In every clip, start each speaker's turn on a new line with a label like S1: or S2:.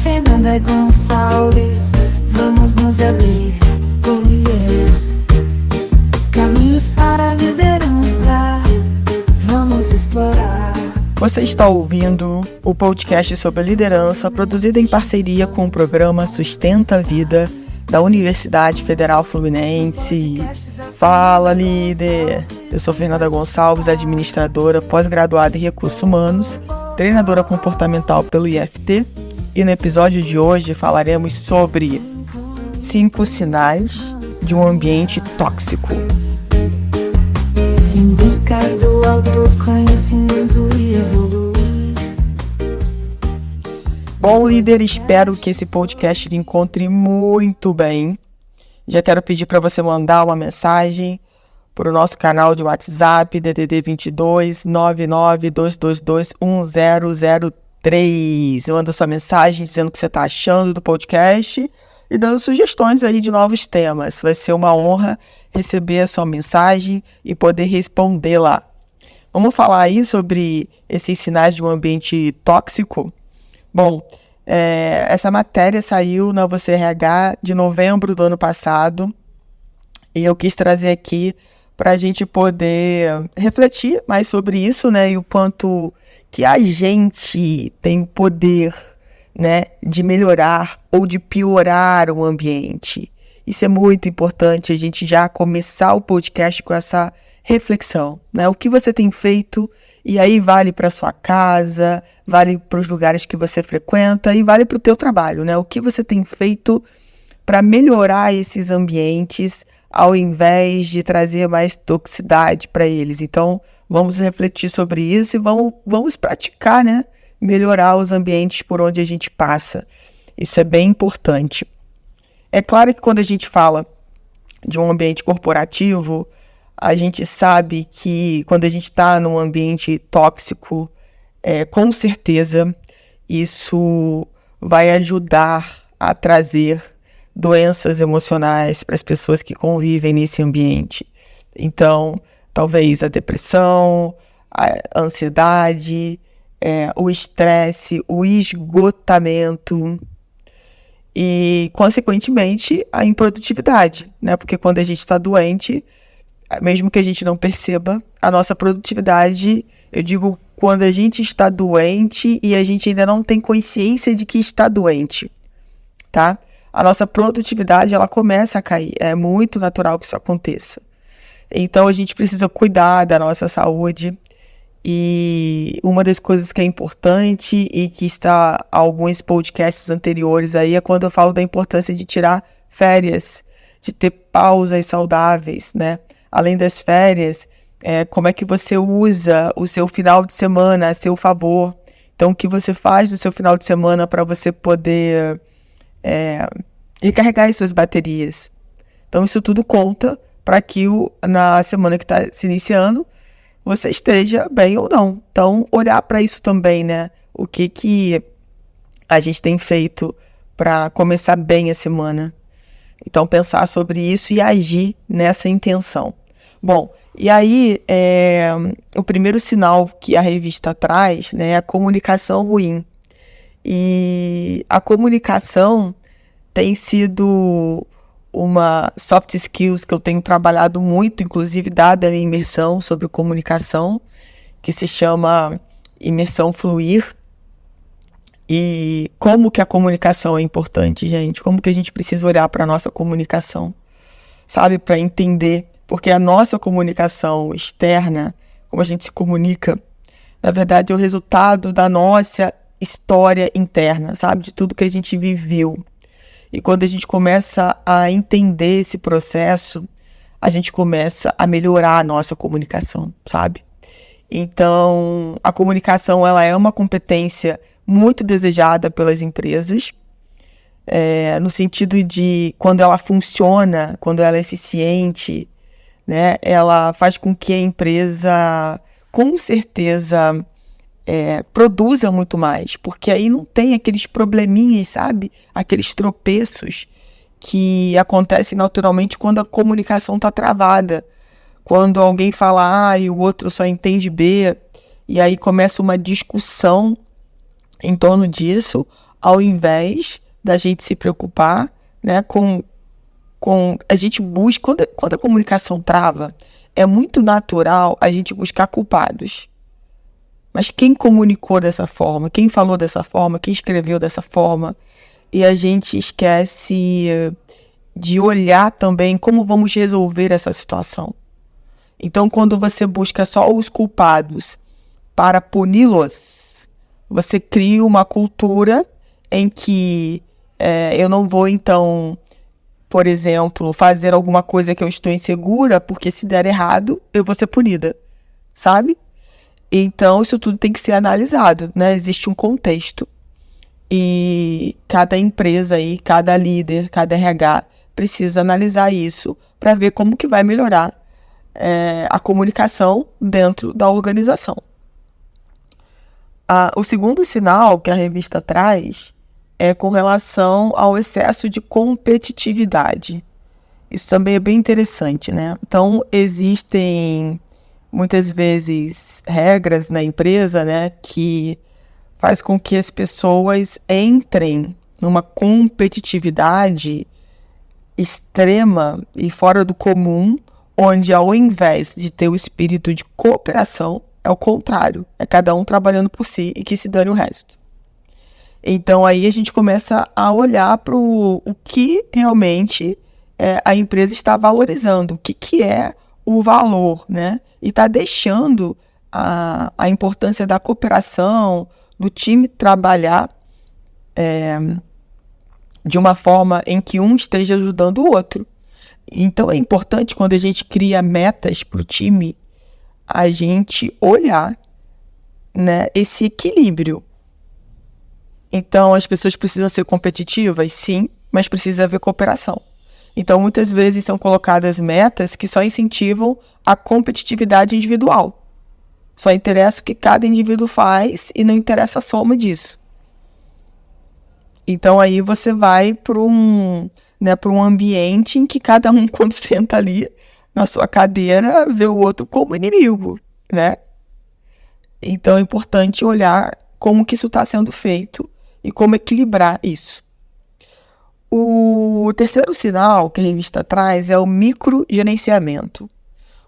S1: Fernanda Gonçalves, vamos nos abrir. Caminhos para a liderança, vamos explorar.
S2: Você está ouvindo o podcast sobre liderança, produzido em parceria com o programa Sustenta a Vida da Universidade Federal Fluminense. Fala, líder! Eu sou Fernanda Gonçalves, administradora, pós-graduada em Recursos Humanos, treinadora comportamental pelo IFT, e no episódio de hoje falaremos sobre 5 sinais de um ambiente tóxico.
S1: Em busca do autoconhecimento e evoluir.
S2: Bom, líder, espero que esse podcast lhe encontre muito bem. Já quero pedir para você mandar uma mensagem para o nosso canal de WhatsApp, DDD 22 99222 1003. Manda sua mensagem dizendo o que você está achando do podcast e dando sugestões aí de novos temas. Vai ser uma honra receber a sua mensagem e poder responder lá. Vamos falar aí sobre esses sinais de um ambiente tóxico? Bom, essa matéria saiu na Você RH de novembro do ano passado e eu quis trazer aqui para a gente poder refletir mais sobre isso, né? E o quanto que a gente tem o poder, né, de melhorar ou de piorar o ambiente. Isso é muito importante, a gente já começar o podcast com essa reflexão, né? O que você tem feito, e aí vale para sua casa, vale para os lugares que você frequenta e vale para o teu trabalho, né? O que você tem feito para melhorar esses ambientes ao invés de trazer mais toxicidade para eles. Então, vamos refletir sobre isso e vamos praticar, né? Melhorar os ambientes por onde a gente passa. Isso é bem importante. É claro que quando a gente fala de um ambiente corporativo, a gente sabe que quando a gente está num ambiente tóxico, com certeza isso vai ajudar a trazer doenças emocionais para as pessoas que convivem nesse ambiente. Então, talvez a depressão, a ansiedade, o estresse, o esgotamento e, consequentemente, a improdutividade, né? Porque quando a gente está doente, mesmo que a gente não perceba, a nossa produtividade, eu digo quando a gente está doente e a gente ainda não tem consciência de que está doente, tá? A nossa produtividade, ela começa a cair. É muito natural que isso aconteça. Então, a gente precisa cuidar da nossa saúde. E uma das coisas que é importante e que está em alguns podcasts anteriores aí é quando eu falo da importância de tirar férias, de ter pausas saudáveis, né? Além das férias, como é que você usa o seu final de semana a seu favor. Então, o que você faz no seu final de semana para você poder recarregar as suas baterias. Então, isso tudo conta para que na semana que está se iniciando, você esteja bem ou não. Então, olhar para isso também, né? O que a gente tem feito para começar bem a semana. Então, pensar sobre isso e agir nessa intenção. Bom, e aí, o primeiro sinal que a revista traz, né, é a comunicação ruim. E a comunicação tem sido uma soft skills que eu tenho trabalhado muito, inclusive dada a minha imersão sobre comunicação, que se chama Imersão Fluir. E como que a comunicação é importante, gente? Como que a gente precisa olhar para a nossa comunicação, sabe? Para entender, porque a nossa comunicação externa, como a gente se comunica, na verdade é o resultado da nossa história interna, sabe? De tudo que a gente viveu. E quando a gente começa a entender esse processo, a gente começa a melhorar a nossa comunicação, sabe? Então, a comunicação, ela é uma competência muito desejada pelas empresas, no sentido de quando ela funciona, quando ela é eficiente, né? Ela faz com que a empresa, com certeza, produza muito mais, porque aí não tem aqueles probleminhas, sabe? Aqueles tropeços que acontecem naturalmente quando a comunicação está travada. Quando alguém fala A e o outro só entende B, e aí começa uma discussão em torno disso, ao invés da gente se preocupar, né, com a gente busca, quando a comunicação trava, é muito natural a gente buscar culpados. Mas quem comunicou dessa forma, quem falou dessa forma, quem escreveu dessa forma, e a gente esquece de olhar também como vamos resolver essa situação. Então, quando você busca só os culpados para puni-los, você cria uma cultura em que eu não vou, então, por exemplo, fazer alguma coisa que eu estou insegura, porque se der errado, eu vou ser punida, sabe? Então, isso tudo tem que ser analisado, né? Existe um contexto e cada empresa aí, cada líder, cada RH precisa analisar isso para ver como que vai melhorar a comunicação dentro da organização. O segundo sinal que a revista traz é com relação ao excesso de competitividade. Isso também é bem interessante, né? Então, existem muitas vezes regras na empresa, né, que faz com que as pessoas entrem numa competitividade extrema e fora do comum, onde ao invés de ter o espírito de cooperação, é o contrário, é cada um trabalhando por si e que se dane o resto. Então aí a gente começa a olhar para o que realmente a empresa está valorizando, o que é o valor, né? E está deixando a importância da cooperação, do time trabalhar de uma forma em que um esteja ajudando o outro. Então é importante, quando a gente cria metas para o time, a gente olhar, né, esse equilíbrio. Então as pessoas precisam ser competitivas, sim, mas precisa haver cooperação. Então muitas vezes são colocadas metas que só incentivam a competitividade individual. Só interessa o que cada indivíduo faz e não interessa a soma disso. Então aí você vai para um ambiente em que cada um, quando senta ali na sua cadeira, vê o outro como inimigo, né? Então é importante olhar como que isso está sendo feito e como equilibrar isso. O terceiro sinal que a revista traz é o microgerenciamento.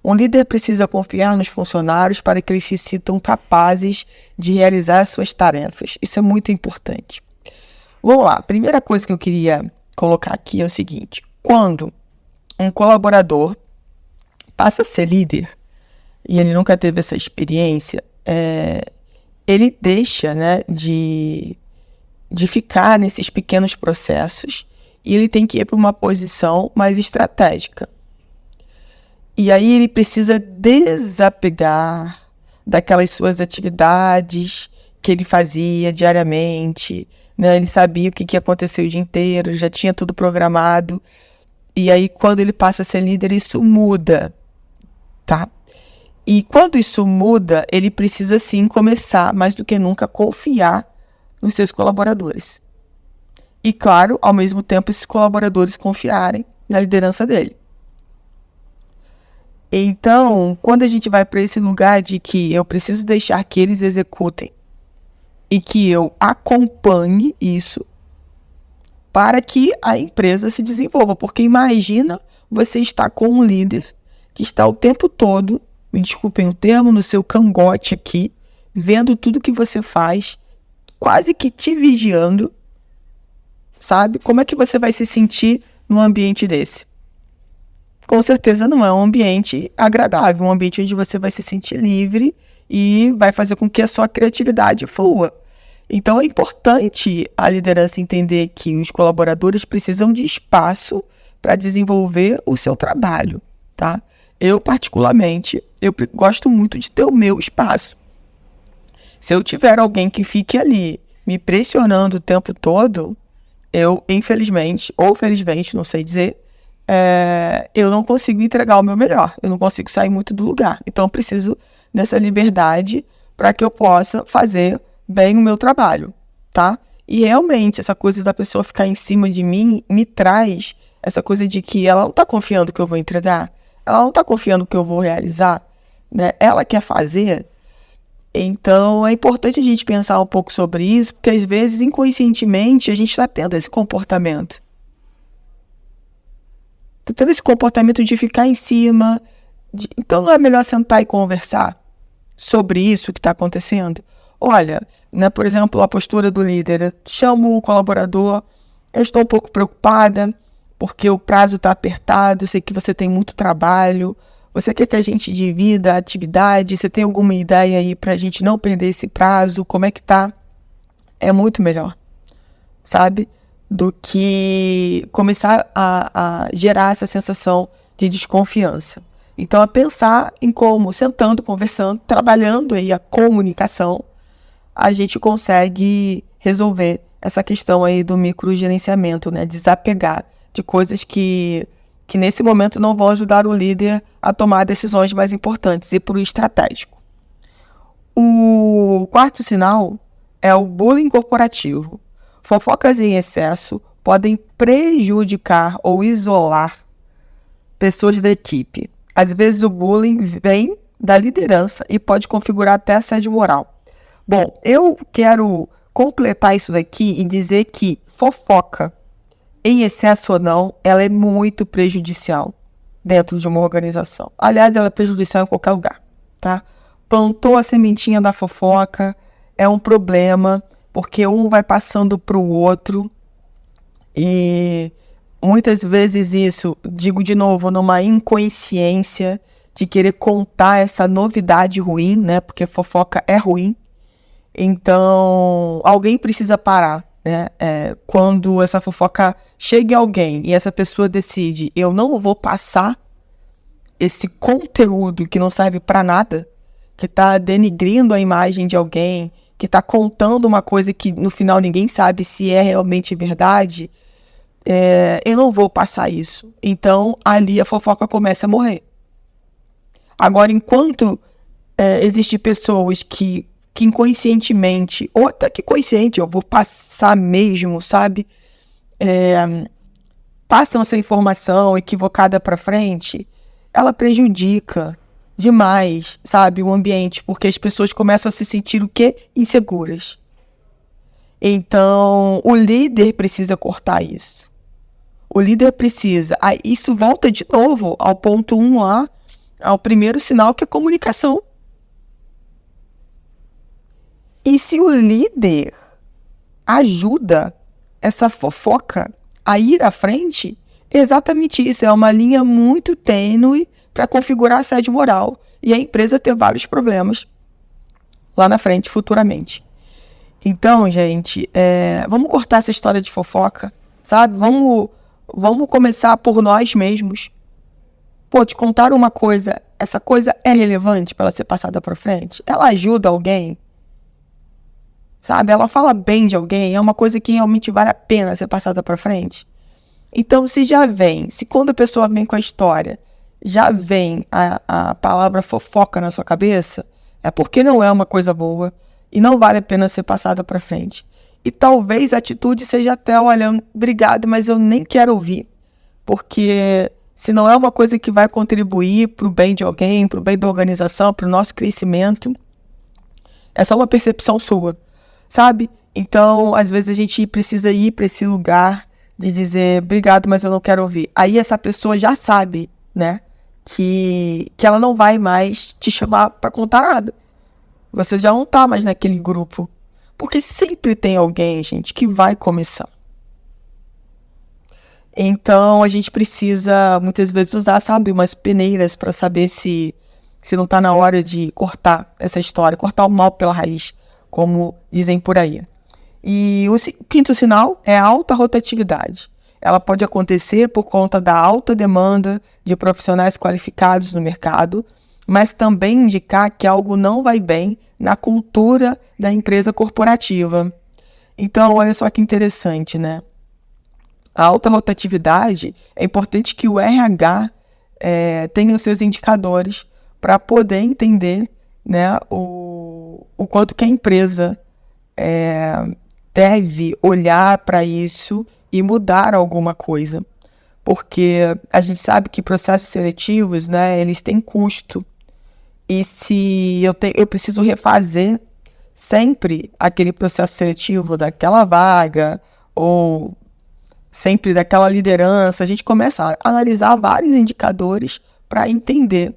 S2: Um líder precisa confiar nos funcionários para que eles se sintam capazes de realizar suas tarefas. Isso é muito importante. Vamos lá, a primeira coisa que eu queria colocar aqui é o seguinte: quando um colaborador passa a ser líder e ele nunca teve essa experiência, ele deixa, né, de ficar nesses pequenos processos e ele tem que ir para uma posição mais estratégica. E aí ele precisa desapegar daquelas suas atividades que ele fazia diariamente, né? Ele sabia o que ia acontecer o dia inteiro, já tinha tudo programado. E aí, quando ele passa a ser líder, isso muda, tá? E quando isso muda, ele precisa, sim, começar, mais do que nunca, a confiar nos seus colaboradores. E, claro, ao mesmo tempo, esses colaboradores confiarem na liderança dele. Então, quando a gente vai para esse lugar de que eu preciso deixar que eles executem e que eu acompanhe isso para que a empresa se desenvolva. Porque imagina você estar com um líder que está o tempo todo, me desculpem o termo, no seu cangote aqui, vendo tudo que você faz, quase que te vigiando, sabe? Como é que você vai se sentir num ambiente desse? Com certeza não é um ambiente agradável, um ambiente onde você vai se sentir livre e vai fazer com que a sua criatividade flua. Então é importante a liderança entender que os colaboradores precisam de espaço para desenvolver o seu trabalho, tá? Eu, particularmente, gosto muito de ter o meu espaço. Se eu tiver alguém que fique ali me pressionando o tempo todo, eu, infelizmente, ou felizmente, não sei dizer, eu não consigo entregar o meu melhor, eu não consigo sair muito do lugar. Então eu preciso dessa liberdade para que eu possa fazer bem o meu trabalho, tá? E realmente essa coisa da pessoa ficar em cima de mim me traz essa coisa de que ela não está confiando que eu vou entregar, ela não está confiando que eu vou realizar, né? Ela quer fazer Então, é importante a gente pensar um pouco sobre isso, porque às vezes, inconscientemente, a gente está tendo esse comportamento. Está tendo esse comportamento de ficar em cima. Então, não é melhor sentar e conversar sobre isso que está acontecendo? Olha, né, por exemplo, a postura do líder. Chamo o colaborador, eu estou um pouco preocupada, porque o prazo está apertado, eu sei que você tem muito trabalho, você quer que a gente divida a atividade, você tem alguma ideia aí para a gente não perder esse prazo, como é que tá? É muito melhor, sabe? Do que começar a gerar essa sensação de desconfiança. Então, é pensar em como, sentando, conversando, trabalhando aí a comunicação, a gente consegue resolver essa questão aí do microgerenciamento, né? Desapegar de coisas que nesse momento não vão ajudar o líder a tomar decisões mais importantes e para o estratégico. O quarto sinal é o bullying corporativo. Fofocas em excesso podem prejudicar ou isolar pessoas da equipe. Às vezes o bullying vem da liderança e pode configurar até assédio moral. Bom, eu quero completar isso daqui e dizer que fofoca, em excesso ou não, ela é muito prejudicial dentro de uma organização. Aliás, ela é prejudicial em qualquer lugar, tá? Plantou a sementinha da fofoca, é um problema, porque um vai passando para o outro e muitas vezes isso, digo de novo, numa inconsciência de querer contar essa novidade ruim, né? Porque fofoca é ruim. Então, alguém precisa parar, né? Quando essa fofoca chega em alguém e essa pessoa decide, eu não vou passar esse conteúdo que não serve para nada, que está denigrindo a imagem de alguém, que está contando uma coisa que no final ninguém sabe se é realmente verdade, eu não vou passar isso. Então, ali a fofoca começa a morrer. Agora, enquanto existem pessoas que inconscientemente, ou até que consciente, eu vou passar mesmo, sabe? Passam essa informação equivocada para frente, ela prejudica demais, sabe, o ambiente, porque as pessoas começam a se sentir o quê? Inseguras. Então, o líder precisa cortar isso. O líder precisa. Aí, isso volta de novo ao ponto 1 lá, ao primeiro sinal, que é a comunicação. E se o líder ajuda essa fofoca a ir à frente, é exatamente isso. É uma linha muito tênue para configurar assédio moral e a empresa ter vários problemas lá na frente, futuramente. Então, gente, vamos cortar essa história de fofoca, sabe? Vamos começar por nós mesmos. Pô, te contar uma coisa, essa coisa é relevante para ela ser passada para frente? Ela ajuda alguém? Sabe, ela fala bem de alguém, é uma coisa que realmente vale a pena ser passada para frente. Então, se quando a pessoa vem com a história, já vem a palavra fofoca na sua cabeça, é porque não é uma coisa boa e não vale a pena ser passada para frente. E talvez a atitude seja até, olha, obrigado, mas eu nem quero ouvir, porque se não é uma coisa que vai contribuir para o bem de alguém, para o bem da organização, para o nosso crescimento, é só uma percepção sua. Sabe? Então, às vezes a gente precisa ir para esse lugar de dizer, obrigado, mas eu não quero ouvir. Aí essa pessoa já sabe, né, que ela não vai mais te chamar para contar nada. Você já não tá mais naquele grupo. Porque sempre tem alguém, gente, que vai começar. Então, a gente precisa, muitas vezes, usar, sabe, umas peneiras para saber se não tá na hora de cortar essa história, cortar o mal pela raiz, como dizem por aí. E o quinto sinal é a alta rotatividade. Ela pode acontecer por conta da alta demanda de profissionais qualificados no mercado, mas também indicar que algo não vai bem na cultura da empresa corporativa. Então, olha só que interessante, né? A alta rotatividade, é importante que o RH tenha os seus indicadores para poder entender, né, o quanto que a empresa deve olhar para isso e mudar alguma coisa. Porque a gente sabe que processos seletivos, né, eles têm custo. e se eu preciso refazer sempre aquele processo seletivo daquela vaga ou sempre daquela liderança. A gente começa a analisar vários indicadores para entender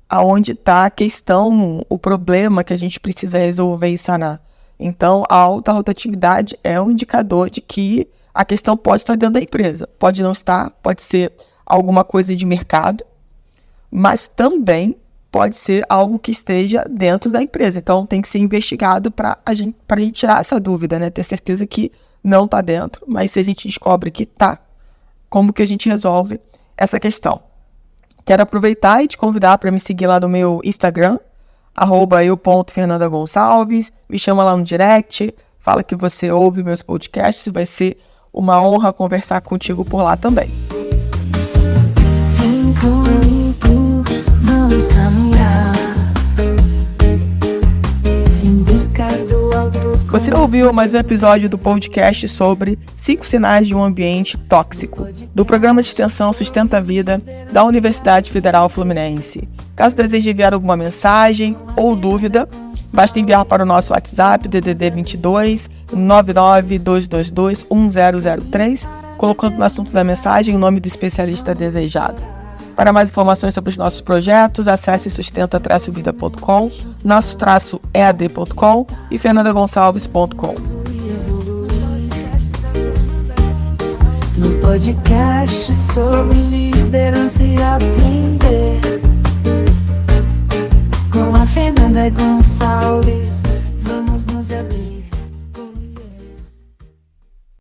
S2: aonde está a questão, o problema que a gente precisa resolver e sanar. Então, a alta rotatividade é um indicador de que a questão pode estar dentro da empresa. Pode não estar, pode ser alguma coisa de mercado, mas também pode ser algo que esteja dentro da empresa. Então, tem que ser investigado para a gente tirar essa dúvida, né? Ter certeza que não está dentro, mas se a gente descobre que está, como que a gente resolve essa questão? Quero aproveitar e te convidar para me seguir lá no meu Instagram, @eu.fernandagonçalves, me chama lá no direct, fala que você ouve meus podcasts, vai ser uma honra conversar contigo por lá também.
S1: Vem comigo, vamos caminhar em busca do autoconhecimento.
S2: Você ouviu mais um episódio do podcast sobre 5 sinais de um ambiente tóxico, do programa de extensão Sustenta a Vida da Universidade Federal Fluminense. Caso deseje enviar alguma mensagem ou dúvida, basta enviar para o nosso WhatsApp DDD 22 99222 1003, colocando no assunto da mensagem o nome do especialista desejado. Para mais informações sobre os nossos projetos, acesse sustenta-vida.com, nosso-ead.com e fernandagonçalves.com.
S1: No podcast sobre liderança e